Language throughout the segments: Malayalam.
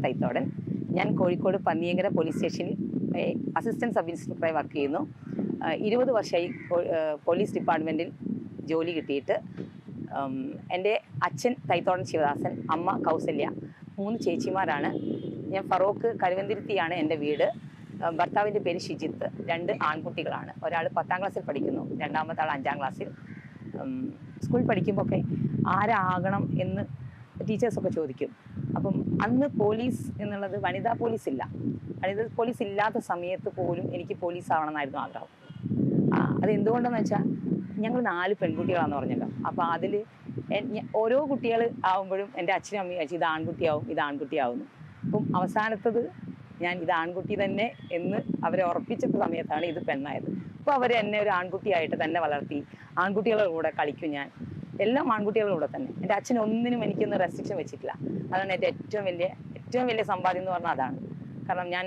തൈത്തോടൻ. ഞാൻ കോഴിക്കോട് പന്നിയങ്കര പോലീസ് സ്റ്റേഷനിൽ അസിസ്റ്റൻറ്റ് സബ് ഇൻസ്പെക്ടറായി വർക്ക് ചെയ്യുന്നു. 20 വർഷമായി പോലീസ് ഡിപ്പാർട്ട്മെൻറ്റിൽ ജോലി കിട്ടിയിട്ട്. എൻ്റെ അച്ഛൻ തൈത്തോടൻ ശിവദാസൻ, അമ്മ കൗസല്യ, 3 ചേച്ചിമാരാണ്. ഞാൻ ഫറോക്ക് കരുവന്തിരുത്തിയാണ് എൻ്റെ വീട്. ഭർത്താവിൻ്റെ പേര് ഷിജിത്ത്. 2 ആൺകുട്ടികളാണ്. ഒരാൾ 10ാം ക്ലാസ്സിൽ പഠിക്കുന്നു, രണ്ടാമത്തെ ആൾ 5ാം ക്ലാസ്സിൽ. സ്കൂളിൽ പഠിക്കുമ്പോൾ ഒക്കെ ആരാകണം എന്ന് ടീച്ചേഴ്സൊക്കെ ചോദിക്കും. അപ്പം അന്ന് പോലീസ് എന്നുള്ളത് വനിതാ പോലീസ് ഇല്ല. വനിതാ പോലീസ് ഇല്ലാത്ത സമയത്ത് പോലും എനിക്ക് പോലീസ് ആവണം എന്നായിരുന്നു ആഗ്രഹം. അതെന്തുകൊണ്ടെന്ന് വെച്ചാൽ ഞങ്ങൾ 4 പെൺകുട്ടികളാണെന്ന് പറഞ്ഞല്ലോ. അപ്പോൾ അതിൽ ഓരോ കുട്ടികൾ ആവുമ്പോഴും എൻ്റെ അച്ഛനും അമ്മയും വെച്ച് ഇത് ആൺകുട്ടിയാവും, ഇത് ആൺകുട്ടിയാവുന്നു. അപ്പം അവസാനത്തത് ഞാൻ ഇത് ആൺകുട്ടി തന്നെ എന്ന് അവരെ ഉറപ്പിച്ച സമയത്താണ് ഇത് പെണ്ണായത്. അപ്പോൾ അവർ എന്നെ ഒരു ആൺകുട്ടിയായിട്ട് തന്നെ വളർത്തി. ആൺകുട്ടികളുടെ കൂടെ കളിക്കും ഞാൻ, എല്ലാം ആൺകുട്ടികളുടെ കൂടെ തന്നെ. എൻ്റെ അച്ഛൻ ഒന്നിനും എനിക്കൊന്നും റെസ്ട്രിക്ഷൻ വെച്ചിട്ടില്ല. അതാണ് എൻ്റെ ഏറ്റവും വലിയ സമ്പാദ്യം എന്ന് പറഞ്ഞാൽ അതാണ്. കാരണം ഞാൻ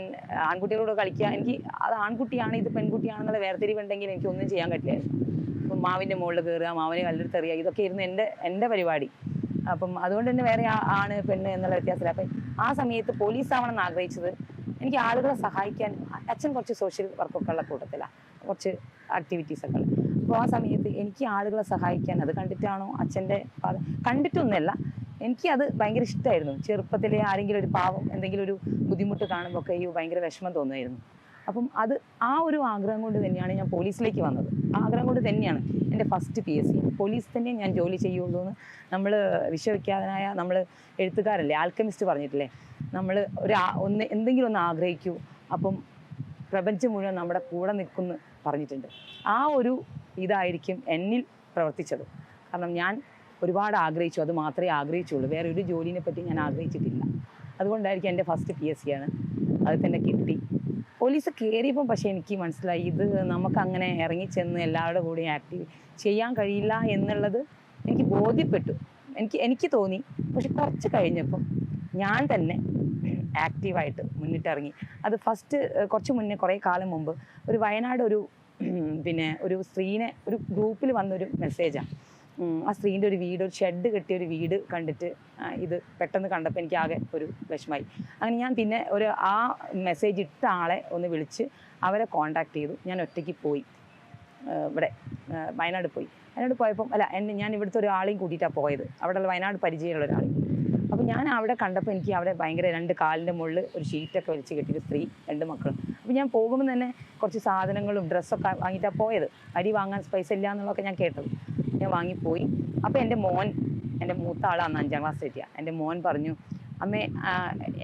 ആൺകുട്ടികളോട് കളിക്കുക, എനിക്ക് അത് ആൺകുട്ടിയാണ് ഇത് പെൺകുട്ടിയാണെന്നുള്ള വേർതിരിവുണ്ടെങ്കിൽ എനിക്കൊന്നും ചെയ്യാൻ പറ്റില്ലായിരുന്നു. അപ്പം മാവിൻ്റെ മുകളിൽ കയറുക, മാവിനെ കല്ലെടുത്തെറിയുക, ഇതൊക്കെ ആയിരുന്നു എൻ്റെ പരിപാടി. അപ്പം അതുകൊണ്ട് തന്നെ വേറെ ആണ് പെണ്ണ് എന്നുള്ള വ്യത്യാസമില്ല. അപ്പം ആ സമയത്ത് പോലീസ് ആവണമെന്ന് ആഗ്രഹിച്ചത് എനിക്ക് ആളുകളെ സഹായിക്കാൻ. അച്ഛൻ കുറച്ച് സോഷ്യൽ വർക്കൊക്കെ ഉള്ള കൂട്ടത്തിലാണ്, കുറച്ച് ആക്ടിവിറ്റീസൊക്കെ ഉള്ളത്. അപ്പോൾ ആ സമയത്ത് എനിക്ക് ആളുകളെ സഹായിക്കാൻ, അത് കണ്ടിട്ടാണോ അച്ഛൻ്റെ കണ്ടിട്ടൊന്നുമല്ല, എനിക്കത് ഭയങ്കര ഇഷ്ടമായിരുന്നു. ചെറുപ്പത്തിലെ ആരെങ്കിലും ഒരു പാവം എന്തെങ്കിലും ഒരു ബുദ്ധിമുട്ട് കാണുമ്പോൾ ഒക്കെ ഭയങ്കര വിഷമം തോന്നുമായിരുന്നു. അപ്പം ആ ഒരു ആഗ്രഹം കൊണ്ട് തന്നെയാണ് ഞാൻ പോലീസിലേക്ക് വന്നത്. ആഗ്രഹം കൊണ്ട് തന്നെയാണ് എൻ്റെ ഫസ്റ്റ് PSC. പോലീസ് തന്നെ ഞാൻ ജോലി ചെയ്യുള്ളൂ എന്ന് നമ്മൾ വിശ്വവിഖ്യാതനായ നമ്മൾ എഴുത്തുകാരല്ലേ, ആൽക്കമിസ്റ്റ് പറഞ്ഞിട്ടില്ലേ, നമ്മൾ എന്തെങ്കിലും ഒന്ന് ആഗ്രഹിക്കൂ, അപ്പം പ്രപഞ്ചം മുഴുവൻ നമ്മുടെ കൂടെ നിൽക്കുമെന്ന് പറഞ്ഞിട്ടുണ്ട്. ആ ഒരു ഇതായിരിക്കും എന്നിൽ പ്രവർത്തിച്ചത്. കാരണം ഞാൻ ഒരുപാട് ആഗ്രഹിച്ചു, അത് മാത്രമേ ആഗ്രഹിച്ചുള്ളൂ. വേറെ ഒരു ജോലിനെ പറ്റി ഞാൻ ആഗ്രഹിച്ചിട്ടില്ല. അതുകൊണ്ടായിരിക്കും എൻ്റെ ഫസ്റ്റ് PSC ആണ്. അത് തന്നെ കിട്ടി. പോലീസ് കയറിയപ്പം പക്ഷേ എനിക്ക് മനസ്സിലായി ഇത് നമുക്കങ്ങനെ ഇറങ്ങിച്ചെന്ന് എല്ലാവരുടെ കൂടെയും ആക്റ്റീവ് ചെയ്യാൻ കഴിയില്ല എന്നുള്ളത് എനിക്ക് ബോധ്യപ്പെട്ടു. എനിക്ക് തോന്നി. പക്ഷെ കുറച്ച് കഴിഞ്ഞപ്പം ഞാൻ തന്നെ ആക്റ്റീവായിട്ട് മുന്നിട്ടിറങ്ങി. അത് കുറച്ച് മുന്നേ, കുറേ കാലം മുമ്പ് ഒരു വയനാട് ഒരു സ്ത്രീനെ ഒരു ഗ്രൂപ്പിൽ വന്നൊരു മെസ്സേജാണ്. ആ സ്ത്രീൻ്റെ ഒരു ഷെഡ് കെട്ടിയ ഒരു വീട് കണ്ടിട്ട് ഇത് പെട്ടെന്ന് കണ്ടപ്പോൾ എനിക്ക് ആകെ ഒരു വിഷമമായി. അങ്ങനെ ഞാൻ പിന്നെ ആ മെസ്സേജ് ഇട്ട ആളെ ഒന്ന് വിളിച്ച് അവരെ കോണ്ടാക്ട് ചെയ്തു. ഞാൻ ഒറ്റയ്ക്ക് പോയി, ഇവിടെ വയനാട് പോയപ്പം ഞാൻ ഇവിടുത്തെ ഒരാളെയും കൂട്ടിയിട്ടാണ് പോയത്. അവിടെയുള്ള വയനാട് പരിചയമുള്ള ഒരാളെയും. അപ്പോൾ ഞാൻ അവിടെ കണ്ടപ്പോൾ എനിക്ക് അവിടെ ഭയങ്കര 2 കാലിൻ്റെ മുകളിൽ ഒരു ഷീറ്റൊക്കെ വലിച്ച് കെട്ടിയൊരു സ്ത്രീ, 2 മക്കളും. അപ്പോൾ ഞാൻ പോകുമ്പോൾ തന്നെ കുറച്ച് സാധനങ്ങളും ഡ്രസ്സൊക്കെ വാങ്ങിയിട്ടാണ് പോയത്. അരി വാങ്ങാൻ പൈസ ഇല്ല എന്നുള്ളതൊക്കെ ഞാൻ കേട്ടത്. ഞാൻ വാങ്ങിപ്പോയി. അപ്പോൾ എൻ്റെ മൂത്ത ആളാണ് 5ാം ക്ലാസ് എത്തിയ എൻ്റെ മോൻ പറഞ്ഞു, അമ്മേ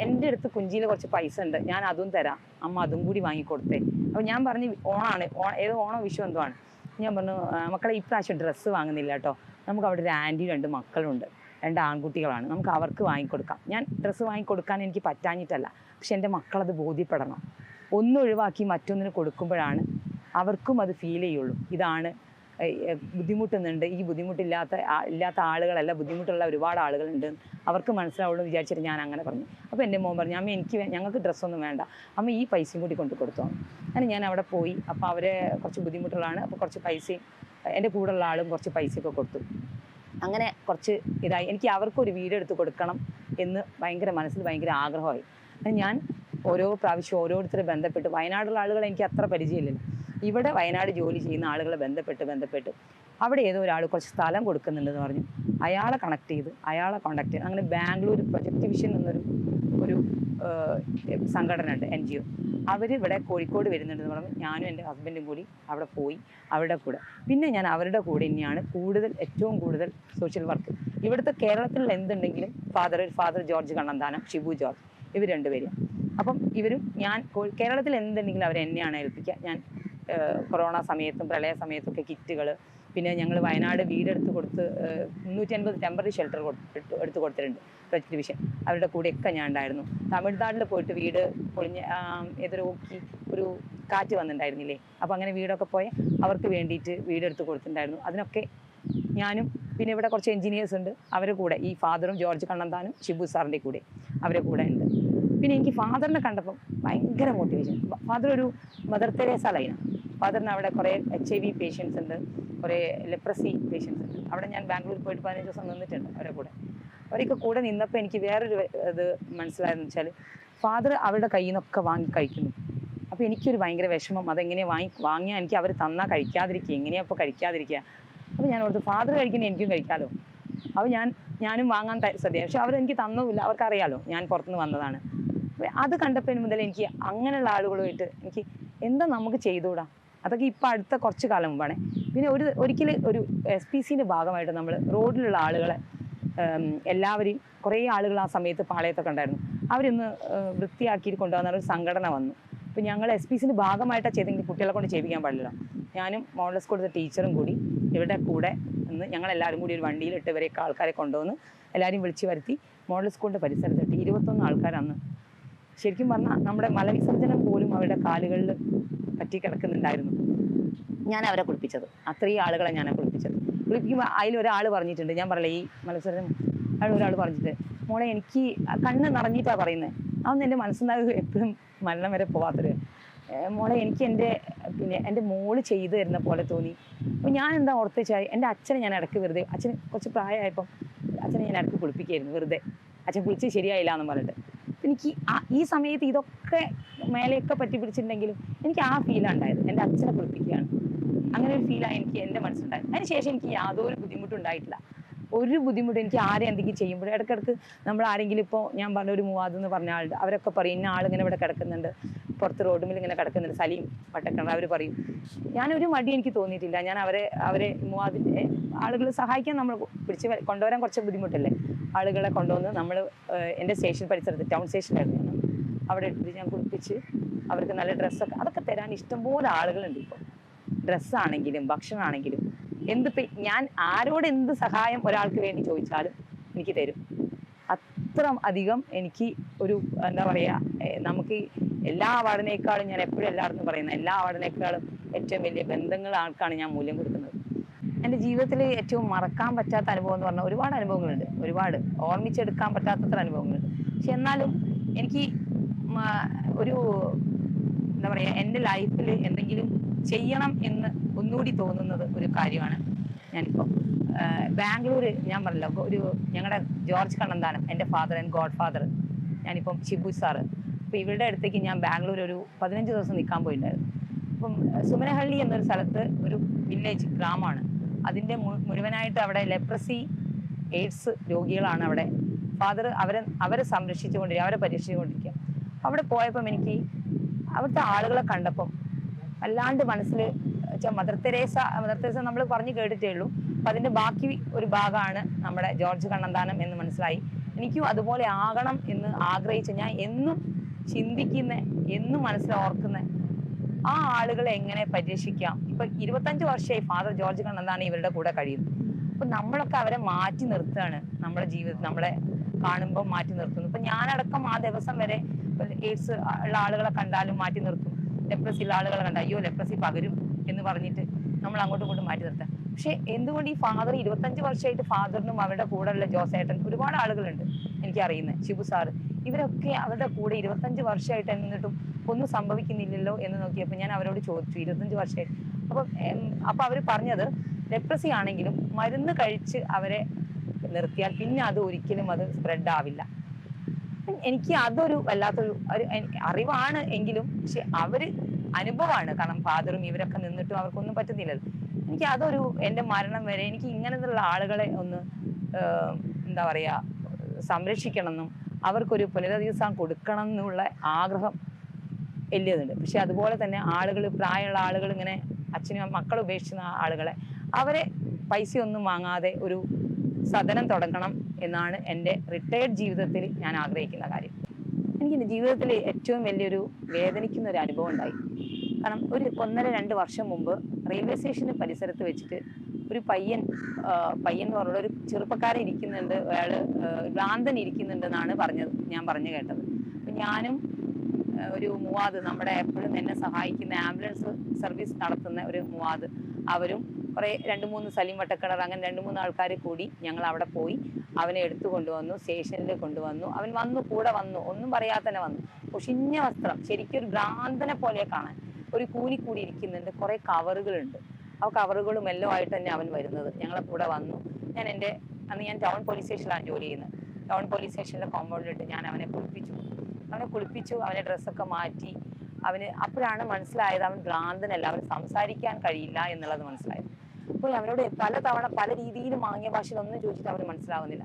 എൻ്റെ അടുത്ത് കുഞ്ചിയിൽ കുറച്ച് പൈസ ഉണ്ട്, ഞാൻ അതും തരാം, അമ്മ അതും കൂടി വാങ്ങിക്കൊടുത്തേ. അപ്പോൾ ഞാൻ പറഞ്ഞു ഓണാണ്, ഏതോ ഓണം വിഷു എന്തോ ആണ്. ഞാൻ പറഞ്ഞു മക്കളെ ഇപ്രാവശ്യം ഡ്രസ്സ് വാങ്ങുന്നില്ല കേട്ടോ, നമുക്ക് അവിടെ ഒരു ആൻറ്റി 2 മക്കളുണ്ട്, 2 ആൺകുട്ടികളാണ്, നമുക്ക് അവർക്ക് വാങ്ങിക്കൊടുക്കാം. ഞാൻ ഡ്രസ്സ് വാങ്ങിക്കൊടുക്കാൻ എനിക്ക് പറ്റാഞ്ഞിട്ടല്ല, പക്ഷെ എൻ്റെ മക്കളത് ബോധ്യപ്പെടണം. ഒന്നൊഴിവാക്കി മറ്റൊന്നിന് കൊടുക്കുമ്പോഴാണ് അവർക്കും അത് ഫീൽ ചെയ്യുള്ളൂ. ഇതാണ് ബുദ്ധിമുട്ടുന്നുണ്ട്, ഈ ഇല്ലാത്ത ആളുകളല്ല, ബുദ്ധിമുട്ടുള്ള ഒരുപാട് ആളുകളുണ്ട്, അവർക്ക് മനസ്സിലാവുള്ളൂ എന്ന് വിചാരിച്ചിട്ട് ഞാൻ അങ്ങനെ പറഞ്ഞു. അപ്പോൾ എൻ്റെ മോൻ പറഞ്ഞു, അമ്മ ഞങ്ങൾക്ക് ഡ്രസ്സൊന്നും വേണ്ട, അമ്മ ഈ പൈസയും കൂടി കൊടുത്തോ. അങ്ങനെ ഞാൻ അവിടെ പോയി. അപ്പോൾ അവരെ കുറച്ച് ബുദ്ധിമുട്ടുള്ളതാണ്, അപ്പോൾ കുറച്ച് പൈസയും എൻ്റെ കൂടെയുള്ള ആളും കുറച്ച് പൈസയൊക്കെ കൊടുത്തു. അങ്ങനെ കുറച്ച് ഇതായി. എനിക്ക് അവർക്കൊരു വീടെടുത്ത് കൊടുക്കണം എന്ന് മനസ്സിൽ ഭയങ്കര ആഗ്രഹമായി. ഞാൻ ഓരോ പ്രാവശ്യം ഓരോരുത്തരെ ബന്ധപ്പെട്ട്, വയനാടുള്ള ആളുകളെ എനിക്ക് അത്ര പരിചയമില്ലല്ലോ, ഇവിടെ വയനാട് ജോലി ചെയ്യുന്ന ആളുകളെ ബന്ധപ്പെട്ട് അവിടെ ഏതോ ഒരാൾ കുറച്ച് സ്ഥലം കൊടുക്കുന്നുണ്ടെന്ന് പറഞ്ഞു. അയാളെ കോണ്ടാക്ട് ചെയ്ത് അങ്ങനെ ബാംഗ്ലൂർ പ്രൊജക്റ്റ് വിഷൻ എന്നൊരു സംഘടന ഉണ്ട്, NGO. അവരിവിടെ കോഴിക്കോട് വരുന്നുണ്ടെന്ന് പറഞ്ഞു. ഞാനും എൻ്റെ ഹസ്ബൻഡും കൂടി അവിടെ പോയി, അവരുടെ കൂടെ. പിന്നെ ഞാൻ അവരുടെ കൂടെ തന്നെയാണ് ഏറ്റവും കൂടുതൽ സോഷ്യൽ വർക്ക്. ഇവിടുത്തെ കേരളത്തിൽ എന്തുണ്ടെങ്കിലും father George Kannanthanam, Shibu George, ഇവർ 2 പേരും. അപ്പം കേരളത്തിൽ എന്തുണ്ടെങ്കിലും അവരെന്നെയാണ് ഏൽപ്പിക്കുക. ഞാൻ കൊറോണ സമയത്തും പ്രളയ സമയത്തൊക്കെ കിറ്റുകൾ, പിന്നെ ഞങ്ങൾ വയനാട് വീടെടുത്ത് കൊടുത്ത് 350 ടെമ്പററി ഷെൽട്ടർ എടുത്ത് കൊടുത്തിട്ടുണ്ട് പ്രൊജക്റ്റ് ഡിവിഷൻ. അവരുടെ കൂടെയൊക്കെ ഞാൻ ഉണ്ടായിരുന്നു. തമിഴ്നാട്ടിൽ പോയിട്ട് വീട് പൊളിഞ്ഞ് ഒരു കാറ്റ് വന്നിട്ടുണ്ടായിരുന്നില്ലേ, അപ്പോൾ അങ്ങനെ വീടൊക്കെ പോയി അവർക്ക് വേണ്ടിയിട്ട് വീടെടുത്ത് കൊടുത്തിട്ടുണ്ടായിരുന്നു. അതിനൊക്കെ ഞാനും, പിന്നെ ഇവിടെ കുറച്ച് എൻജിനീയേഴ്സ് ഉണ്ട്, അവരുടെ കൂടെ ഈ ഫാദറും ജോർജ് കണ്ണന്താനും ഷിബു സാറിൻ്റെ കൂടെ അവരുടെ കൂടെ ഉണ്ട്. പിന്നെ എനിക്ക് ഫാദറിനെ കണ്ടപ്പം ഭയങ്കര മോട്ടിവേഷൻ. ഫാദർ ഒരു മദർ തെരേസ ലൈനാണ്. ഫാദറിന് അവിടെ കുറേ HIV പേഷ്യൻസ് ഉണ്ട്, കുറേ ലെപ്രസി പേഷ്യൻസ് ഉണ്ട്. അവിടെ ഞാൻ ബാംഗ്ലൂർ പോയിട്ട് 15 ദിവസം നിന്നിട്ടുണ്ട് അവരുടെ കൂടെ. അവരൊക്കെ കൂടെ നിന്നപ്പോൾ എനിക്ക് വേറൊരു ഇത് മനസ്സിലായെന്ന് വെച്ചാൽ ഫാദർ അവരുടെ കയ്യിൽ നിന്നൊക്കെ വാങ്ങി കഴിക്കുന്നു. അപ്പോൾ എനിക്കൊരു ഭയങ്കര വിഷമം, അതെങ്ങനെയാണ് വാങ്ങിയാൽ എനിക്ക് അവർ തന്നാൽ കഴിക്കാതിരിക്കുക, എങ്ങനെയാണ് അപ്പോൾ കഴിക്കാതിരിക്കുക. അപ്പോൾ ഞാൻ ഓർത്തു ഫാദർ കഴിക്കുന്നത് എനിക്കും കഴിക്കാമല്ലോ. അപ്പോൾ ഞാനും വാങ്ങാൻ ശ്രദ്ധ, പക്ഷെ അവരെനിക്ക് തന്നുമില്ല, അവർക്കറിയാലോ ഞാൻ പുറത്തുനിന്ന് വന്നതാണ്. അത് കണ്ടപ്പോൾ മുതൽ എനിക്ക് അങ്ങനെയുള്ള ആളുകളുമായിട്ട് എനിക്ക് എന്താ നമുക്ക് ചെയ്തുകൂടാ. അതൊക്കെ ഇപ്പം അടുത്ത കുറച്ച് കാലം മുമ്പാണ്. പിന്നെ ഒരിക്കൽ ഒരു SPCൻ്റെ ഭാഗമായിട്ട് നമ്മൾ റോഡിലുള്ള ആളുകളെ എല്ലാവരെയും കുറേ ആളുകൾ ആ സമയത്ത് പാളയത്തൊക്കെ ഉണ്ടായിരുന്നു, അവരൊന്ന് വൃത്തിയാക്കിയിട്ട് കൊണ്ടുവന്ന ഒരു സംഘടന വന്നു. അപ്പോൾ ഞങ്ങൾ SPCൻ്റെ ഭാഗമായിട്ടാണ് ചെയ്തെങ്കിൽ കുട്ടികളെ കൊണ്ട് ചെയ്യിപ്പിക്കാൻ പാടില്ല. ഞാനും മോഡൽ സ്കൂളിലെ ടീച്ചറും കൂടി ഇവരുടെ കൂടെ നിന്ന് ഞങ്ങളെല്ലാവരും കൂടി ഒരു വണ്ടിയിലിട്ട് ഇവരെയൊക്കെ ആൾക്കാരെ കൊണ്ടുവന്ന് എല്ലാവരും വിളിച്ച് വരുത്തി മോഡൽ സ്കൂളിൻ്റെ പരിസരത്തിട്ട് 21 ആൾക്കാർ അന്ന് ശരിക്കും പറഞ്ഞാൽ നമ്മുടെ മലവിസർജനം പോലും അവരുടെ കാലുകളിൽ പറ്റി കിടക്കുന്നുണ്ടായിരുന്നു. ഞാൻ അവരെ കുളിപ്പിച്ചത്, അത്രയും ആളുകളെ ഞാനെ കുളിപ്പിച്ചത്. കുളിപ്പിക്കുമ്പോൾ അതിലൊരാൾ പറഞ്ഞിട്ടുണ്ട്, ഞാൻ പറയില്ല ഈ മലവിസർജനം, ഒരാൾ പറഞ്ഞിട്ട് മോളെ എനിക്ക് കണ്ണ് നിറഞ്ഞിട്ടാണ് പറയുന്നത്, അതൊന്നും എൻ്റെ മനസ്സിലാകുക എപ്പോഴും മരണം വരെ പോവാത്തൊരു മോളെ എനിക്ക് എൻ്റെ മോള് ചെയ്തു തരുന്ന പോലെ തോന്നി. അപ്പോൾ ഞാൻ എന്താ ഓർത്തിച്ചാൽ എൻ്റെ അച്ഛനെ ഞാൻ ഇടയ്ക്ക് വെറുതെ, അച്ഛന് കുറച്ച് പ്രായമായപ്പം അച്ഛനെ ഞാൻ ഇടയ്ക്ക് കുളിപ്പിക്കുകയായിരുന്നു വെറുതെ, അച്ഛൻ കുളിച്ച് ശരിയായില്ല എന്ന് പറഞ്ഞിട്ട്. എനിക്ക് ഈ സമയത്ത് ഇതൊക്കെ മേലെയൊക്കെ പറ്റി പിടിച്ചിട്ടുണ്ടെങ്കിലും എനിക്ക് ആ ഫീലാണ് ഉണ്ടായത്, എൻ്റെ അച്ഛനെ കുളിപ്പിക്കുകയാണ്. അങ്ങനെ ഒരു ഫീലാണ് എനിക്ക് എൻ്റെ മനസ്സിലുണ്ടായത്. അതിന് ശേഷം എനിക്ക് യാതൊരു ബുദ്ധിമുട്ടും ഉണ്ടായിട്ടില്ല, ഒരു ബുദ്ധിമുട്ടും. എനിക്ക് ആരെ എന്തെങ്കിലും ചെയ്യുമ്പോഴും ഇടയ്ക്കിടയ്ക്ക് നമ്മൾ ആരെങ്കിലും, ഇപ്പോൾ ഞാൻ പറഞ്ഞ ഒരു മുവാദ് എന്ന് പറഞ്ഞ ആളുടെ, അവരൊക്കെ പറയും ഇന്ന ആളിങ്ങനെ ഇവിടെ കിടക്കുന്നുണ്ട്, പുറത്ത് റോഡുമിൽ ഇങ്ങനെ കിടക്കുന്നുണ്ട്, സലീം വട്ടക്കണ്ണ, അവർ പറയും. ഞാനൊരു മടി എനിക്ക് തോന്നിയിട്ടില്ല. ഞാൻ അവരെ മുവാദിൻ്റെ ആളുകളെ സഹായിക്കാൻ നമ്മൾ പിടിച്ച് കൊണ്ടുവരാൻ കുറച്ച് ബുദ്ധിമുട്ടല്ലേ, ആളുകളെ കൊണ്ടുവന്ന് നമ്മൾ എൻ്റെ സ്റ്റേഷൻ പരിസരത്ത്, ടൗൺ സ്റ്റേഷനിലായിരുന്നു ഞാൻ, അവിടെ ഇട്ടിട്ട് ഞാൻ കുളിപ്പിച്ച് അവർക്ക് നല്ല ഡ്രസ്സൊക്കെ, അതൊക്കെ തരാൻ ഇഷ്ടംപോലെ ആളുകളുണ്ട് ഇപ്പോൾ. ഡ്രസ്സാണെങ്കിലും ഭക്ഷണമാണെങ്കിലും എന്തിപ്പോൾ ഞാൻ ആരോട് എന്ത് സഹായം ഒരാൾക്ക് വേണ്ടി ചോദിച്ചാലും എനിക്ക് തരും. അത്ര അധികം എനിക്ക് ഒരു എന്താ പറയുക, നമുക്ക് എല്ലാ അവാർഡിനേക്കാളും, ഞാൻ എപ്പോഴും എല്ലാവർക്കും പറയുന്നത്, എല്ലാ അവാർഡിനേക്കാളും ഏറ്റവും വലിയ ബന്ധങ്ങളാൾക്കാണ് ഞാൻ മൂല്യം കൊടുക്കുന്നത്. എൻ്റെ ജീവിതത്തിൽ ഏറ്റവും മറക്കാൻ പറ്റാത്ത അനുഭവം എന്ന് പറഞ്ഞാൽ ഒരുപാട് അനുഭവങ്ങളുണ്ട്, ഒരുപാട് ഓർമ്മിച്ചെടുക്കാൻ പറ്റാത്തത്ര അനുഭവങ്ങളുണ്ട്. പക്ഷെ എന്നാലും എനിക്ക് ഒരു എന്താ പറയുക, എൻ്റെ ലൈഫിൽ എന്തെങ്കിലും ചെയ്യണം എന്ന് ഒന്നുകൂടി തോന്നുന്നത് ഒരു കാര്യമാണ്. ഞാനിപ്പോൾ ബാംഗ്ലൂർ, ഞാൻ പറഞ്ഞല്ലോ, ഒരു ഞങ്ങളുടെ ജോർജ് കണ്ണന്താനം, എൻ്റെ ഫാദർ ആൻഡ് ഗോഡ് ഫാദർ, ഞാനിപ്പം ഷിബു സാറ്, അപ്പോൾ ഇവരുടെ അടുത്തേക്ക് ഞാൻ ബാംഗ്ലൂർ ഒരു 15 ദിവസം നിൽക്കാൻ പോയിട്ടുണ്ടായിരുന്നു. അപ്പം സുമനഹള്ളി എന്നൊരു സ്ഥലത്ത് ഒരു വില്ലേജ്, ഗ്രാമമാണ്. അതിൻ്റെ മുഴുവനായിട്ട് അവിടെ ലെപ്രസി എയ്ഡ്സ് രോഗികളാണ് അവിടെ. ഫാദർ അവരെ സംരക്ഷിച്ചുകൊണ്ടിരിക്കുക, അവരെ പരീക്ഷിച്ചുകൊണ്ടിരിക്കുക. അവിടെ പോയപ്പം എനിക്ക് അവിടുത്തെ ആളുകളെ കണ്ടപ്പം അല്ലാണ്ട് മനസ്സിൽ മദർ തെരേസ നമ്മൾ പറഞ്ഞു കേട്ടിട്ടേ ഉള്ളൂ. അപ്പം അതിൻ്റെ ബാക്കി ഒരു ഭാഗമാണ് നമ്മുടെ ജോർജ് കണ്ണന്താനം എന്ന് മനസ്സിലായി. എനിക്കും അതുപോലെ ആകണം എന്ന് ആഗ്രഹിച്ച, ഞാൻ എന്നും ചിന്തിക്കുന്ന, എന്നും മനസ്സിലോർക്കുന്ന ആ ആളുകളെ എങ്ങനെ പരിരക്ഷിക്കാം. ഇപ്പം 25 വർഷമായി ഫാദർ ജോർജ് കണ്ണന്താനം ഇവരുടെ കൂടെ കഴിയുന്നു. അപ്പം നമ്മളൊക്കെ അവരെ മാറ്റി നിർത്തുകയാണ്, നമ്മുടെ ജീവിതത്തിൽ നമ്മളെ കാണുമ്പോൾ മാറ്റി നിർത്തുന്നു. ഇപ്പം ഞാനടക്കം ആ ദിവസം വരെ എയ്ഡ്സ് ഉള്ള ആളുകളെ കണ്ടാലും മാറ്റി നിർത്തും, ലെപ്രസി ഉള്ള ആളുകളെ കണ്ടാൽ അയ്യോ ലെപ്രസി പകരും എന്ന് പറഞ്ഞിട്ട് നമ്മൾ അങ്ങോട്ടും ഇങ്ങോട്ടും മാറ്റി നിർത്താം. പക്ഷെ എന്തുകൊണ്ട് ഈ ഫാദർ 25 വർഷമായിട്ട് ഫാദറിനും അവരുടെ കൂടെയുള്ള ജോസേട്ടൻ, ഒരുപാട് ആളുകളുണ്ട് എനിക്കറിയുന്നത്, ഷിബു സാറ്, ഇവരൊക്കെ അവരുടെ കൂടെ 25 വർഷമായിട്ട് എന്നിട്ടും ഒന്നും സംഭവിക്കുന്നില്ലല്ലോ എന്ന് നോക്കിയപ്പോൾ ഞാൻ അവരോട് ചോദിച്ചു 25 വർഷമായിട്ട്. അപ്പം അവർ പറഞ്ഞത് ലെപ്രസി ആണെങ്കിലും മരുന്ന് കഴിച്ച് അവരെ നിർത്തിയാൽ പിന്നെ അത് ഒരിക്കലും അത് സ്പ്രെഡ് ആവില്ല. എനിക്ക് അതൊരു വല്ലാത്തൊരു അറിവാണ് എങ്കിലും, പക്ഷെ അവര് അനുഭവമാണ്. കാരണം ഫാദറും ഇവരൊക്കെ നിന്നിട്ടും അവർക്കൊന്നും പറ്റുന്നില്ലല്ലോ. എനിക്ക് അതൊരു, എൻ്റെ മരണം വരെ എനിക്ക് ഇങ്ങനത്തുള്ള ആളുകളെ ഒന്ന് എന്താ പറയുക സംരക്ഷിക്കണം എന്നും അവർക്കൊരു പുനരധിവാസം കൊടുക്കണം എന്നുള്ള ആഗ്രഹം വലിയതുണ്ട്. പക്ഷെ അതുപോലെ തന്നെ ആളുകൾ, പ്രായമുള്ള ആളുകൾ, ഇങ്ങനെ അച്ഛനും മക്കളും ഉപേക്ഷിക്കുന്ന ആളുകളെ, അവരെ പൈസയൊന്നും വാങ്ങാതെ ഒരു സദനം തുടങ്ങണം എന്നാണ് എൻ്റെ റിട്ടയർഡ് ജീവിതത്തിൽ ഞാൻ ആഗ്രഹിക്കുന്ന കാര്യം. എനിക്ക് എൻ്റെ ജീവിതത്തിൽ ഏറ്റവും വലിയൊരു വേദനിക്കുന്ന ഒരു അനുഭവം ഉണ്ടായി. കാരണം ഒരു 1.5-2 വർഷം മുമ്പ് റെയിൽവേ സ്റ്റേഷന് പരിസരത്ത് വെച്ചിട്ട് ഒരു പയ്യൻ എന്ന് പറഞ്ഞ ഒരു ചെറുപ്പക്കാരൻ ഇരിക്കുന്നുണ്ട്, അയാൾ ഭ്രാന്തൻ ഇരിക്കുന്നുണ്ടെന്നാണ് ഞാൻ പറഞ്ഞു കേട്ടത്. അപ്പം ഞാനും ഒരു മുവാദ്, നമ്മുടെ എപ്പോഴും എന്നെ സഹായിക്കുന്ന ആംബുലൻസ് സർവീസ് നടത്തുന്ന ഒരു മുവാദ്, അവരും കുറേ 2-3 സലീം വട്ടക്കിണർ, അങ്ങനെ 2-3 ആൾക്കാർ കൂടി ഞങ്ങൾ അവിടെ പോയി അവനെ എടുത്തു കൊണ്ടുവന്നു, സ്റ്റേഷനിൽ കൊണ്ടുവന്നു. അവൻ കൂടെ വന്നു, ഒന്നും പറയാതെ തന്നെ വന്നു. ഒഷിഞ്ഞ വസ്ത്രം, ശരിക്കും ഒരു ഭ്രാന്തനെ പോലെ കാണാൻ, ഒരു കൂടി ഇരിക്കുന്നുണ്ട്, കുറേ കവറുകളുണ്ട്. ആ കവറുകളും എല്ലാം ആയിട്ട് തന്നെ അവൻ വരുന്നത്. ഞങ്ങളെ കൂടെ വന്നു. അന്ന് ഞാൻ ടൗൺ പോലീസ് സ്റ്റേഷനിലാണ് ജോലി ചെയ്യുന്നത്. ടൗൺ പോലീസ് സ്റ്റേഷനിലെ കോമ്പൗണ്ടിലിട്ട് ഞാൻ അവനെ കുളിപ്പിച്ചു, അവനെ ഡ്രസ്സൊക്കെ മാറ്റി. അപ്പോഴാണ് മനസ്സിലായത് അവൻ ഭ്രാന്തനല്ല, അവന് സംസാരിക്കാൻ കഴിയില്ല എന്നുള്ളത് മനസ്സിലായത്. അപ്പോൾ അവനോട് പലതവണ പല രീതിയിലും ആംഗ്യ ഭാഷയിൽ ഒന്നും ചോദിച്ചിട്ട് അവന് മനസ്സിലാവുന്നില്ല.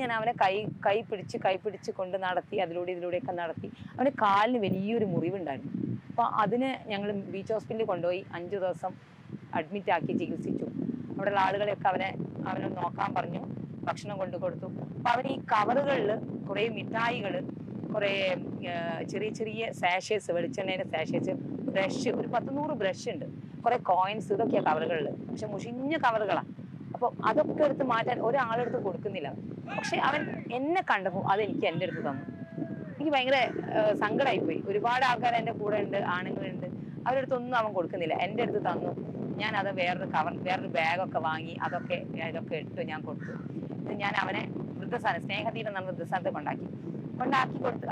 ഞാൻ അവനെ കൈ പിടിച്ച് കൊണ്ട് നടത്തി, ഇതിലൂടെയൊക്കെ നടത്തി. അവന് കാലിന് വലിയൊരു മുറിവുണ്ടായിരുന്നു. അപ്പോൾ അതിന് ഞങ്ങൾ ബീച്ച് ഹോസ്പിറ്റലിൽ കൊണ്ടുപോയി 5 ദിവസം അഡ്മിറ്റ് ആക്കി ചികിത്സിച്ചു. അവിടെയുള്ള ആളുകളെയൊക്കെ അവനെ നോക്കാൻ പറഞ്ഞു, ഭക്ഷണം കൊണ്ടു കൊടുത്തു. അപ്പോൾ അവൻ ഈ കവറുകളിൽ കുറേ മിഠായികൾ, കുറേ ചെറിയ സാഷേഴ്സ്, വെളിച്ചെണ്ണയുടെ സാഷേഴ്സ്, ബ്രഷ്, ഒരു 10-100 ബ്രഷ് ഉണ്ട്, കുറേ കോയിൻസ്, ഇതൊക്കെയാണ് കവറുകളിൽ. പക്ഷെ മുഷിഞ്ഞ കവറുകളാണ്. അപ്പോൾ അതൊക്കെ എടുത്ത് മാറ്റാൻ ഒരാളെടുത്ത് കൊടുക്കുന്നില്ല. പക്ഷെ അവൻ എന്നെ കണ്ടപ്പോൾ അതെനിക്ക് എൻ്റെ അടുത്ത് തന്നു. എനിക്ക് ഭയങ്കര സങ്കടമായിപ്പോയി. ഒരുപാട് ആൾക്കാർ എൻ്റെ കൂടെ ഉണ്ട്, ആണുങ്ങളുണ്ട്, അവരുടെ അടുത്തൊന്നും അവൻ കൊടുക്കുന്നില്ല. എൻ്റെ അടുത്ത് തന്നു. ഞാൻ അത് വേറൊരു ബാഗൊക്കെ വാങ്ങി ഇതൊക്കെ ഇട്ട് ഞാൻ കൊടുത്തു. ഞാൻ അവനെ വൃദ്ധസ്ഥാനം, സ്നേഹതീരം എന്ന വൃദ്ധസ്ഥാനത്ത്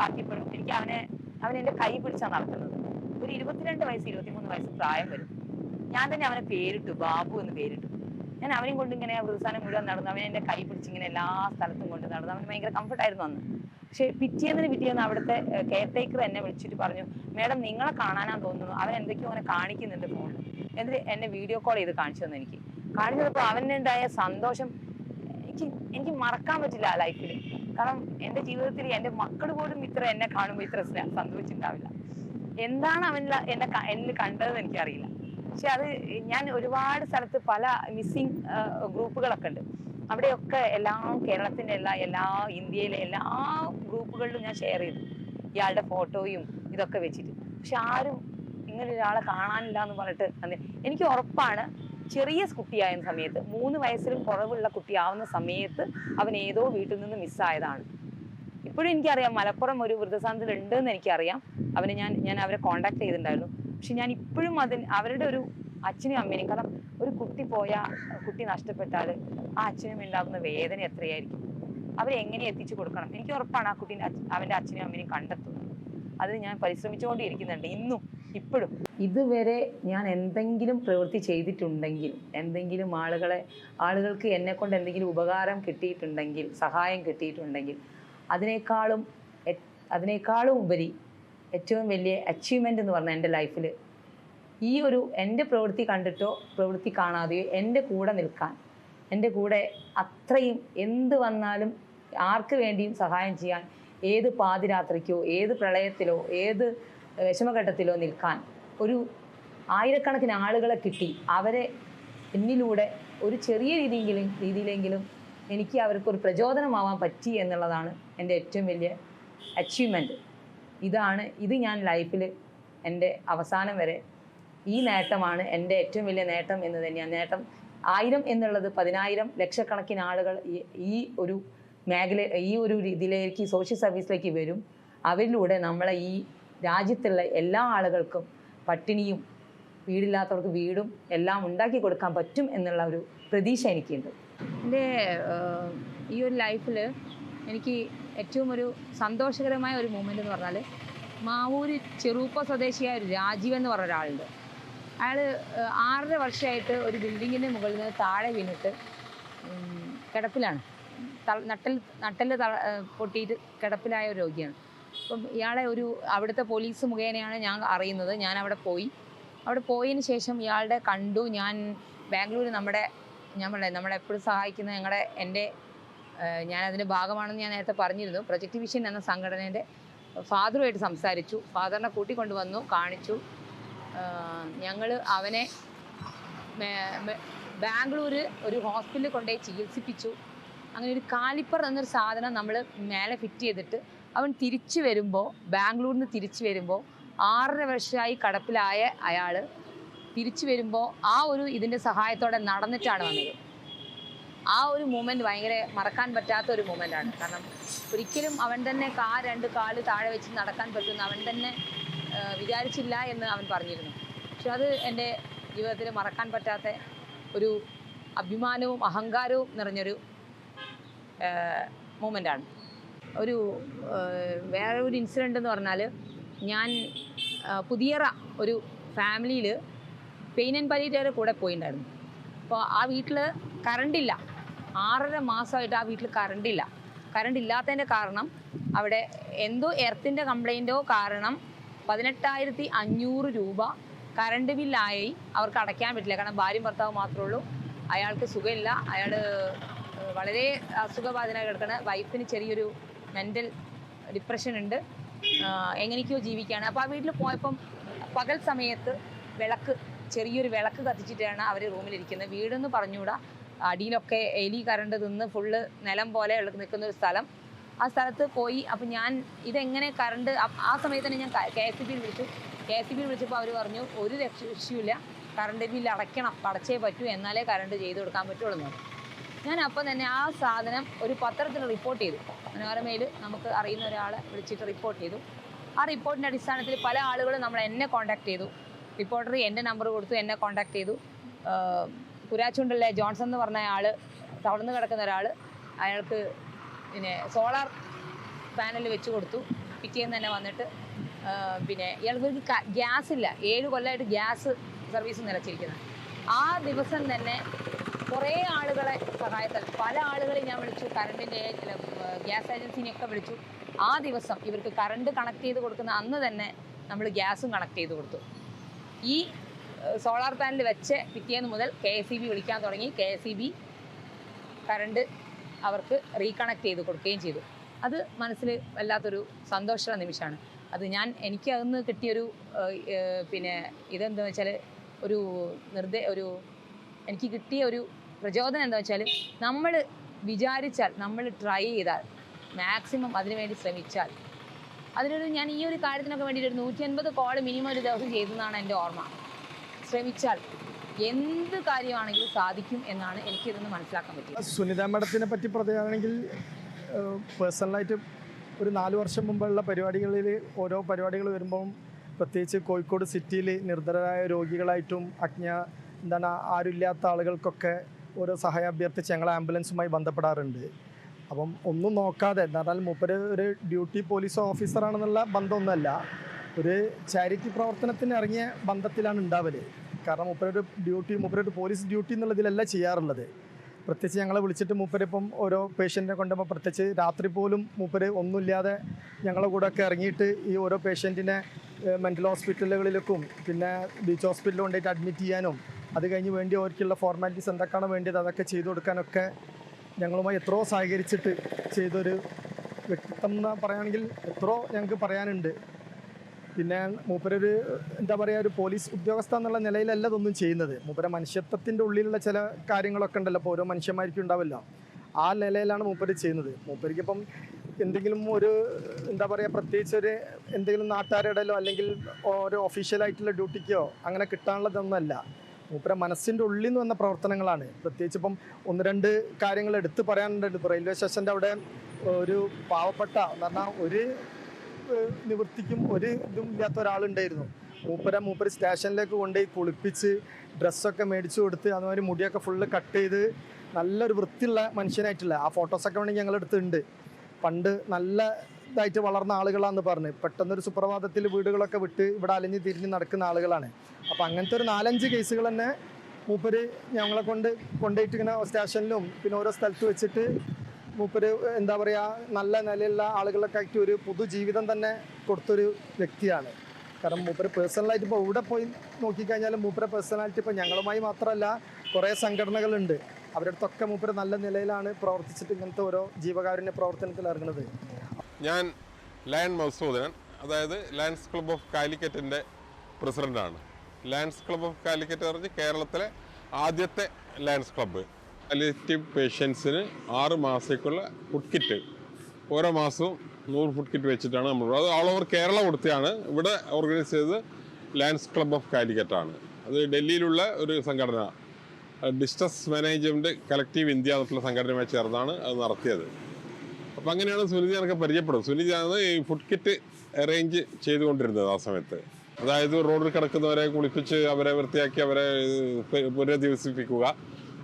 ആക്കിയപ്പോഴും എനിക്ക് അവൻ എൻ്റെ കൈ പിടിച്ചാണ് നടക്കുന്നത്. ഒരു 22 വയസ്സ് 23 വയസ്സ് പ്രായം വരും. ഞാൻ തന്നെ അവനെ പേരിട്ടു, ബാബു എന്ന് പേരിട്ടു. ഞാൻ അവനെയും കൊണ്ട് ഇങ്ങനെ വൃദ്ധസ്ഥാനം മുഴുവൻ നടന്നു. അവനെ എൻ്റെ കൈ പിടിച്ച് ഇങ്ങനെ എല്ലാ സ്ഥലത്തും കൊണ്ട് നടന്നു. അവന് ഭയങ്കര കംഫർട്ടായിരുന്നു അന്ന്. പക്ഷെ പിറ്റേന്ന് അവിടുത്തെ കെയർ ടേക്കർ എന്നെ വിളിച്ചിട്ട് പറഞ്ഞു, മേഡം നിങ്ങളെ കാണാനാന്ന് തോന്നുന്നു, അവൻ എന്തൊക്കെയോ അങ്ങനെ കാണിക്കുന്നുണ്ട് ഫോണിൽ. എന്നിട്ട് എന്നെ വീഡിയോ കോൾ ചെയ്ത് കാണിച്ചു തന്നു. എനിക്ക് കാണിച്ചപ്പോൾ അവനുണ്ടായ സന്തോഷം എനിക്ക് മറക്കാൻ പറ്റില്ല ആ ലൈഫിൽ. കാരണം എൻ്റെ ജീവിതത്തിൽ എൻ്റെ മക്കൾ പോലും എന്നെ കാണുമ്പോൾ ഇത്ര സന്തോഷിച്ചിട്ടുണ്ടാവില്ല. എന്താണ് എന്നിൽ കണ്ടതെന്ന് എനിക്കറിയില്ല. പക്ഷെ അത് ഞാൻ ഒരുപാട് സ്ഥലത്ത് പല മിസ്സിങ് ഗ്രൂപ്പുകളൊക്കെ ഉണ്ട്. അവിടെയൊക്കെ കേരളത്തിൻ്റെ എല്ലാ ഇന്ത്യയിലെ എല്ലാ ഗ്രൂപ്പുകളിലും ഞാൻ ഷെയർ ചെയ്തു ഇയാളുടെ ഫോട്ടോയും ഇതൊക്കെ വെച്ചിട്ട്. പക്ഷെ ആരും ഇങ്ങനെ ഒരാളെ കാണാനില്ല എന്ന് പറഞ്ഞിട്ട് എനിക്ക് ഉറപ്പാണ്, ചെറിയ കുട്ടിയായ സമയത്ത് 3 വയസ്സിലും കുറവുള്ള കുട്ടിയാവുന്ന സമയത്ത് അവൻ ഏതോ വീട്ടിൽ നിന്ന് മിസ്സായതാണ്. ഇപ്പോഴും എനിക്കറിയാം മലപ്പുറം ഒരു വൃദ്ധസദനത്തിൽ ഉണ്ടെന്ന് എനിക്കറിയാം. ഞാൻ അവരെ കോണ്ടാക്ട് ചെയ്തിട്ടുണ്ടായിരുന്നു. പക്ഷെ ഞാൻ ഇപ്പോഴും അവരുടെ ഒരു അച്ഛനും അമ്മേനെയും, കാരണം ഒരു കുട്ടി നഷ്ടപ്പെട്ടാൽ ആ അച്ഛനും ഉണ്ടാകുന്ന വേദന എത്രയായിരിക്കും, അവരെങ്ങനെ എത്തിച്ചു കൊടുക്കണം. എനിക്ക് ഉറപ്പാണ് അവൻ്റെ അച്ഛനും അമ്മേനെയും കണ്ടെത്തുന്നത്. അതിന് ഞാൻ പരിശ്രമിച്ചുകൊണ്ടിരിക്കുന്നുണ്ട് ഇപ്പോഴും. ഇതുവരെ ഞാൻ എന്തെങ്കിലും പ്രവൃത്തി ചെയ്തിട്ടുണ്ടെങ്കിൽ, എന്തെങ്കിലും ആളുകൾക്ക് എന്നെ കൊണ്ട് എന്തെങ്കിലും ഉപകാരം കിട്ടിയിട്ടുണ്ടെങ്കിൽ, സഹായം കിട്ടിയിട്ടുണ്ടെങ്കിൽ, അതിനേക്കാളും ഉപരി ഏറ്റവും വലിയ അച്ചീവ്മെൻ്റ് എന്ന് പറഞ്ഞാൽ എൻ്റെ ലൈഫിൽ എൻ്റെ പ്രവൃത്തി കണ്ടിട്ടോ പ്രവൃത്തി കാണാതെയോ എൻ്റെ കൂടെ നിൽക്കാൻ, എൻ്റെ കൂടെ അത്രയും എന്ത് വന്നാലും ആർക്ക് വേണ്ടിയും സഹായം ചെയ്യാൻ, ഏത് പാതിരാത്രിക്കോ ഏത് പ്രളയത്തിലോ ഏത് വിഷമഘട്ടത്തിലോ നിൽക്കാൻ ഒരു ആയിരക്കണക്കിന് ആളുകളെ കിട്ടി. അവരെ എന്നിലൂടെ ഒരു ചെറിയ രീതിയിലെങ്കിലും എനിക്ക് അവർക്കൊരു പ്രചോദനമാവാൻ പറ്റി എന്നുള്ളതാണ് എൻ്റെ ഏറ്റവും വലിയ അച്ചീവ്മെൻറ്റ്. ഇത് ഞാൻ ലൈഫിൽ എൻ്റെ അവസാനം വരെ ഈ നേട്ടമാണ് എൻ്റെ ഏറ്റവും വലിയ നേട്ടം എന്ന് തന്നെയാണ്. നേട്ടം 1000 എന്നുള്ളത് 10,000 ലക്ഷക്കണക്കിന് ആളുകൾ ഈ ഒരു ഇതിലേക്ക് സോഷ്യൽ സർവീസിലേക്ക് വരും. അവരിലൂടെ നമ്മളെ ഈ രാജ്യത്തുള്ള എല്ലാ ആളുകൾക്കും പട്ടിണിയും വീടില്ലാത്തവർക്ക് വീടും എല്ലാം ഉണ്ടാക്കി കൊടുക്കാൻ പറ്റും എന്നുള്ള ഒരു പ്രതീക്ഷ എനിക്കുണ്ട്. എൻ്റെ ഈ ഒരു ലൈഫിൽ എനിക്ക് ഏറ്റവും ഒരു സന്തോഷകരമായ ഒരു മൂമെൻ്റ് എന്ന് പറഞ്ഞാൽ, മാവൂർ ചെറുപ്പ സ്വദേശിയായ ഒരു രാജീവ് എന്ന് പറഞ്ഞ ഒരാളുണ്ട്. അയാൾ 6.5 വർഷമായിട്ട് ഒരു ബിൽഡിങ്ങിൻ്റെ മുകളിൽ നിന്ന് താഴെ വീണിട്ട് കിടപ്പിലാണ്. നട്ടല് പൊട്ടിയിട്ട് കിടപ്പിലായ ഒരു രോഗിയാണ്. അപ്പം ഇയാളെ അവിടുത്തെ പോലീസ് മുഖേനയാണ് ഞാൻ അറിയുന്നത്. ഞാൻ അവിടെ പോയതിന് ശേഷം ഇയാളുടെ കണ്ടു. ഞാൻ ബാംഗ്ലൂർ നമ്മളെപ്പോഴും സഹായിക്കുന്ന ഞാനതിൻ്റെ ഭാഗമാണെന്ന് ഞാൻ നേരത്തെ പറഞ്ഞിരുന്നു. പ്രൊജക്റ്റ് വിഷൻ എന്ന സംഘടനയുടെ ഫാദറുമായിട്ട് സംസാരിച്ചു. ഫാദറിനെ കൂട്ടിക്കൊണ്ടുവന്നു, കാണിച്ചു. ഞങ്ങൾ അവനെ ബാംഗ്ലൂർ ഒരു ഹോസ്പിറ്റലിൽ കൊണ്ടുപോയി ചികിത്സിപ്പിച്ചു. അങ്ങനെ ഒരു കാലിപ്പർ എന്നൊരു സാധനം നമ്മൾ മേലെ ഫിറ്റ് ചെയ്തിട്ട് അവൻ ബാംഗ്ലൂരിൽ നിന്ന് തിരിച്ചു വരുമ്പോൾ 6.5 വർഷമായി കിടപ്പിലായ അയാൾ തിരിച്ചു വരുമ്പോൾ ഇതിൻ്റെ സഹായത്തോടെ നടന്നിട്ടാണ് വന്നത്. ആ ഒരു മൂമെൻറ്റ് ഭയങ്കര മറക്കാൻ പറ്റാത്ത ഒരു മൂമെൻ്റാണ്. കാരണം ഒരിക്കലും അവൻ തന്നെ 2 കാല് താഴെ വെച്ച് നടക്കാൻ പറ്റുമെന്ന് അവൻ തന്നെ വിചാരിച്ചില്ല എന്ന് അവൻ പറഞ്ഞിരുന്നു. പക്ഷെ അത് എൻ്റെ ജീവിതത്തിൽ മറക്കാൻ പറ്റാത്ത ഒരു അഭിമാനവും അഹങ്കാരവും നിറഞ്ഞൊരു മൂമെൻ്റാണ്. വേറെ ഒരു ഇൻസിഡൻ്റ് എന്ന് പറഞ്ഞാൽ, ഞാൻ പുതിയറ ഒരു ഫാമിലിയിൽ പെയിൻ ആൻഡ് പാലിയേറ്റീവ് കൂടെ പോയിട്ടുണ്ടായിരുന്നു. അപ്പോൾ ആ വീട്ടിൽ കറണ്ടില്ല. 6.5 മാസമായിട്ട് ആ വീട്ടിൽ കറണ്ടില്ല. കറണ്ട് ഇല്ലാത്തതിൻ്റെ കാരണം അവിടെ എന്തോ എർത്തിൻ്റെ കംപ്ലൈൻറ്റോ കാരണം 18,500 രൂപ കറണ്ട് ബില്ലായി അവർക്ക് അടയ്ക്കാൻ പറ്റില്ല. കാരണം ഭാര്യയും ഭർത്താവ് മാത്രമേ ഉള്ളൂ. അയാൾക്ക് സുഖമില്ല, അയാൾ വളരെ അസുഖബാധിതനായി കിടക്കണം. വൈഫിന് ചെറിയൊരു മെൻ്റൽ ഡിപ്രഷൻ ഉണ്ട്, എങ്ങനെയൊക്കെയോ ജീവിക്കുകയാണ്. അപ്പോൾ ആ വീട്ടിൽ പോയപ്പം പകൽ സമയത്ത് ചെറിയൊരു വിളക്ക് കത്തിച്ചിട്ടാണ് അവർ റൂമിലിരിക്കുന്നത്. വീടെന്ന് പറഞ്ഞുകൂടാ, അടിയിലൊക്കെ എലി കറണ്ട് തിന്ന് ഫുള്ള് നിലം പോലെ നിൽക്കുന്ന ഒരു സ്ഥലം. ആ സ്ഥലത്ത് പോയി. അപ്പം ഞാൻ ഇതെങ്ങനെ കറണ്ട്, ആ സമയത്ത് തന്നെ ഞാൻ KSB വിളിച്ചു. KSB വിളിച്ചപ്പോൾ അവർ പറഞ്ഞു ഒരു രക്ഷയില്ല, കറണ്ട് ബില്ല് അടച്ചേ പറ്റൂ, എന്നാലേ കറണ്ട് ചെയ്ത് കൊടുക്കാൻ പറ്റുള്ളൂ എന്ന്. ഞാൻ അപ്പം തന്നെ ആ സാധനം ഒരു പത്രത്തിൽ റിപ്പോർട്ട് ചെയ്തു. മനോരമയിൽ നമുക്ക് അറിയുന്ന ഒരാളെ വിളിച്ചിട്ട് റിപ്പോർട്ട് ചെയ്തു. ആ റിപ്പോർട്ടിൻ്റെ അടിസ്ഥാനത്തിൽ പല ആളുകളും എന്നെ കോൺടാക്ട് ചെയ്തു. റിപ്പോർട്ടർ എൻ്റെ നമ്പർ കൊടുത്തു, എന്നെ കോൺടാക്ട് ചെയ്തു. കുരാച്ചുണ്ടല്ലേ ജോൺസൺ എന്ന് പറഞ്ഞ ആൾ, തളർന്നു കിടക്കുന്ന ഒരാൾ, അയാൾക്ക് പിന്നെ സോളാർ പാനൽ വെച്ച് കൊടുത്തു. പിറ്റേന്ന് തന്നെ വന്നിട്ട് പിന്നെ ഇയാൾക്ക് ഗ്യാസ് ഇല്ല, 7 കൊല്ലമായിട്ട് ഗ്യാസ് സർവീസ് നിലച്ചിരിക്കുന്നത്. ആ ദിവസം തന്നെ കുറേ ആളുകളെ സഹായത്താൽ പല ആളുകളെ ഞാൻ വിളിച്ചു, കറണ്ടിൻ്റെ ഗ്യാസ് ഏജൻസിനെയൊക്കെ വിളിച്ചു. ആ ദിവസം ഇവർക്ക് കറണ്ട് കണക്ട് ചെയ്ത് കൊടുക്കുന്ന അന്ന് തന്നെ നമ്മൾ ഗ്യാസും കണക്ട് ചെയ്ത് കൊടുത്തു. ഈ സോളാർ പാനൽ വെച്ച് പിറ്റേന്ന് മുതൽ KSB വിളിക്കാൻ തുടങ്ങി. KSB കറണ്ട് അവർക്ക് റീകണക്ട് ചെയ്ത് കൊടുക്കുകയും ചെയ്തു. അത് മനസ്സിൽ വല്ലാത്തൊരു സന്തോഷമുള്ള നിമിഷമാണ്. അത് എനിക്ക് അതിന്ന് കിട്ടിയൊരു പിന്നെ ഇതെന്താ വെച്ചാൽ എനിക്ക് കിട്ടിയ ഒരു പ്രചോദനം എന്താ വെച്ചാൽ, നമ്മൾ വിചാരിച്ചാൽ, നമ്മൾ ട്രൈ ചെയ്താൽ, മാക്സിമം അതിനുവേണ്ടി ശ്രമിച്ചാൽ, ഞാൻ ഈ ഒരു കാര്യത്തിനൊക്കെ വേണ്ടിയിട്ട് ഒരു 150 കോൾ മിനിമം ഒരു ദിവസം ചെയ്തെന്നാണ് എൻ്റെ ഓർമ്മ. ശ്രമിച്ചാൽ എന്ത് കാര്യമാണെങ്കിലും സാധിക്കും എന്നാണ് എനിക്കിതൊന്ന് മനസ്സിലാക്കാൻ പറ്റിയത്. സുനിത മാഡത്തിനെ പറ്റി പറയുകയാണെങ്കിൽ പേഴ്സണലായിട്ട് ഒരു 4 വർഷം മുമ്പുള്ള പരിപാടികളിൽ ഓരോ പരിപാടികൾ വരുമ്പം പ്രത്യേകിച്ച് കോഴിക്കോട് സിറ്റിയിൽ നിർധനരായ രോഗികളായിട്ടും ആരുമില്ലാത്ത ആളുകൾക്കൊക്കെ ഓരോ സഹായം അഭ്യർത്ഥിച്ച് ഞങ്ങൾ ആംബുലൻസുമായി ബന്ധപ്പെടാറുണ്ട്. അപ്പം ഒന്നും നോക്കാതെ, എന്ന് പറഞ്ഞാൽ മൂപ്പര് ഒരു ഡ്യൂട്ടി പോലീസ് ഓഫീസറാണെന്നുള്ള ബന്ധമൊന്നുമല്ല, ഒരു ചാരിറ്റി പ്രവർത്തനത്തിന് ഇറങ്ങിയ ബന്ധത്തിലാണ് ഉണ്ടാവല്. കാരണം മൂപ്പരൊരു പോലീസ് ഡ്യൂട്ടി എന്നുള്ളതിലല്ല ചെയ്യാറുള്ളത്. പ്രത്യേകിച്ച് ഞങ്ങളെ വിളിച്ചിട്ട് മൂപ്പരിപ്പം ഓരോ പേഷ്യൻറ്റിനെ കൊണ്ടുമ്പോൾ പ്രത്യേകിച്ച് രാത്രി പോലും മൂപ്പര് ഒന്നുമില്ലാതെ ഞങ്ങളുടെ കൂടെ ഒക്കെ ഇറങ്ങിയിട്ട് ഈ ഓരോ പേഷ്യൻറ്റിനെ മെൻ്റൽ ഹോസ്പിറ്റലുകളിലേക്കും പിന്നെ ബീച്ച് ഹോസ്പിറ്റലിൽ കൊണ്ടുപോയിട്ട് അഡ്മിറ്റ് ചെയ്യാനും അത് കഴിഞ്ഞ് വേണ്ടി അവർക്കുള്ള ഫോർമാലിറ്റീസ് എന്തൊക്കെയാണ് വേണ്ടത് അതൊക്കെ ചെയ്തു കൊടുക്കാനൊക്കെ ഞങ്ങളുമായി എത്രയോ സഹകരിച്ചിട്ട് ചെയ്തൊരു വ്യക്തിത്വം എന്ന് പറയുകയാണെങ്കിൽ എത്രയോ ഞങ്ങൾക്ക് പറയാനുണ്ട്. പിന്നെ മൂപ്പരൊരു ഒരു പോലീസ് ഉദ്യോഗസ്ഥ എന്നുള്ള നിലയിലല്ല ഇതൊന്നും ചെയ്യുന്നത്. മൂപ്പര മനുഷ്യത്വത്തിൻ്റെ ഉള്ളിലുള്ള ചില കാര്യങ്ങളൊക്കെ ഉണ്ടല്ലോ, അപ്പോൾ ഓരോ മനുഷ്യന്മാർക്കും ഉണ്ടാവില്ല, ആ നിലയിലാണ് മൂപ്പര് ചെയ്യുന്നത്. മൂപ്പരിക്കിപ്പം എന്തെങ്കിലും ഒരു പ്രത്യേകിച്ച് എന്തെങ്കിലും നാട്ടുകാരുടെയോ അല്ലെങ്കിൽ ഓരോ ഒഫീഷ്യലായിട്ടുള്ള ഡ്യൂട്ടിക്കോ അങ്ങനെ കിട്ടാനുള്ളതൊന്നുമല്ല. മൂപ്പര മനസ്സിൻ്റെ ഉള്ളിൽ നിന്ന് വന്ന പ്രവർത്തനങ്ങളാണ്. പ്രത്യേകിച്ച് ഇപ്പം 1-2 കാര്യങ്ങൾ എടുത്ത് പറയാനുണ്ട്. ഇപ്പോൾ റെയിൽവേ സ്റ്റേഷൻ്റെ അവിടെ ഒരു പാവപ്പെട്ട എന്ന് പറഞ്ഞാൽ ഒരു നിവൃത്തിക്കും ഒരു ഇതും ഇല്ലാത്ത ഒരാളുണ്ടായിരുന്നു. മൂപ്പര് സ്റ്റേഷനിലേക്ക് കൊണ്ടുപോയി കുളിപ്പിച്ച് ഡ്രസ്സൊക്കെ മേടിച്ചു കൊടുത്ത് അതുമാതിരി മുടിയൊക്കെ ഫുള്ള് കട്ട് ചെയ്ത് നല്ലൊരു വൃത്തിയുള്ള മനുഷ്യനായിട്ടുള്ള ആ ഫോട്ടോസൊക്കെ വേണമെങ്കിൽ ഞങ്ങളെടുത്തുണ്ട്. പണ്ട് നല്ല ഇതായിട്ട് വളർന്ന ആളുകളാണെന്ന് പറഞ്ഞ് പെട്ടെന്നൊരു സുപ്രഭാതത്തിൽ വീടുകളൊക്കെ വിട്ട് ഇവിടെ അലഞ്ഞ് തിരിഞ്ഞ് നടക്കുന്ന ആളുകളാണ്. അപ്പോൾ അങ്ങനത്തെ ഒരു 4-5 കേസുകൾ തന്നെ മൂപ്പര് ഞങ്ങളെ കൊണ്ടുപോയിട്ട് ഇങ്ങനെ സ്റ്റേഷനിലും പിന്നെ ഓരോ സ്ഥലത്ത് വെച്ചിട്ട് മൂപ്പര് നല്ല നിലയിലുള്ള ആളുകളൊക്കെ ആയിട്ട് ഒരു പുതുജീവിതം തന്നെ കൊടുത്തൊരു വ്യക്തിയാണ്. കാരണം മൂപ്പര് പേഴ്സണലായിട്ട് ഇപ്പോൾ ഇവിടെ പോയി നോക്കിക്കഴിഞ്ഞാലും മൂപ്പര് പേഴ്സണാലിറ്റി ഇപ്പോൾ ഞങ്ങളുമായി മാത്രമല്ല കുറേ സംഘടനകളുണ്ട്, അവരുടെ അടുത്തൊക്കെ മൂപ്പര് നല്ല നിലയിലാണ് പ്രവർത്തിച്ചിട്ട് ഇങ്ങനത്തെ ഓരോ ജീവകാരുണ്യ പ്രവർത്തനത്തിൽ ഇറങ്ങുന്നത്. ഞാൻ ലയൺ മധുസൂദനൻ, അതായത് ലയൺസ് ക്ലബ് ഓഫ് കാലിക്കറ്റിൻ്റെ പ്രസിഡൻ്റാണ്. ലയൺസ് ക്ലബ് ഓഫ് കാലിക്കറ്റ് പറഞ്ഞ് കേരളത്തിലെ ആദ്യത്തെ ലയൺസ് ക്ലബ്ബ്. പാലിയേറ്റീവ് പേഷ്യൻസിന് 6 മാസത്തേക്കുള്ള ഫുഡ് കിറ്റ് ഓരോ മാസവും 100 ഫുഡ് കിറ്റ് വെച്ചിട്ടാണ് നമ്മൾ, അത് ഓൾ ഓവർ കേരള കൊടുത്തതാണ്. ഇവിടെ ഓർഗനൈസ് ചെയ്തത് ലയൺസ് ക്ലബ് ഓഫ് കാലിക്കറ്റാണ്. അത് ഡൽഹിയിലുള്ള ഒരു സംഘടന, ഡിസ്ട്രസ് മാനേജ്മെൻറ്റ് കളക്റ്റീവ് ഇന്ത്യ എന്നുള്ള സംഘടനയുമായി ചേർന്നാണ് അത് നടത്തിയത്. അപ്പോൾ അങ്ങനെയാണ് സുനിതയൊക്കെ പരിചയപ്പെടും. സുനിതയാണ് ഈ ഫുഡ് കിറ്റ് അറേഞ്ച് ചെയ്തുകൊണ്ടിരുന്നത് ആ സമയത്ത്. അതായത് റോഡിൽ കിടക്കുന്നവരെ കുളിപ്പിച്ച് അവരെ വൃത്തിയാക്കി അവരെ പുനരധിവസിപ്പിക്കുക,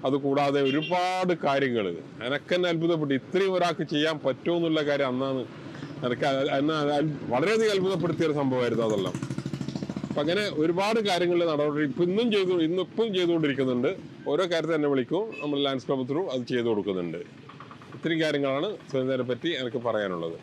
അതുകൂടാതെ ഒരുപാട് കാര്യങ്ങൾ എനക്കെന്നെ അത്ഭുതപ്പെട്ടു. ഇത്രയും ഒരാൾക്ക് ചെയ്യാൻ പറ്റുമോ എന്നുള്ള കാര്യം അന്നാണ് വളരെയധികം അത്ഭുതപ്പെടുത്തിയൊരു സംഭവമായിരുന്നു അതെല്ലാം. അപ്പം അങ്ങനെ ഒരുപാട് കാര്യങ്ങൾ നടപടി ഇന്നിപ്പം ചെയ്തുകൊണ്ടിരിക്കുന്നുണ്ട്. ഓരോ കാര്യത്തിൽ തന്നെ വിളിക്കും, നമ്മൾ ലയൺസ് ക്ലബ് ത്രൂ അത് ചെയ്തു കൊടുക്കുന്നുണ്ട്. ഇത്രയും കാര്യങ്ങളാണ് സുരേന്ദ്രനെ പറ്റി എനിക്ക് പറയാനുള്ളത്.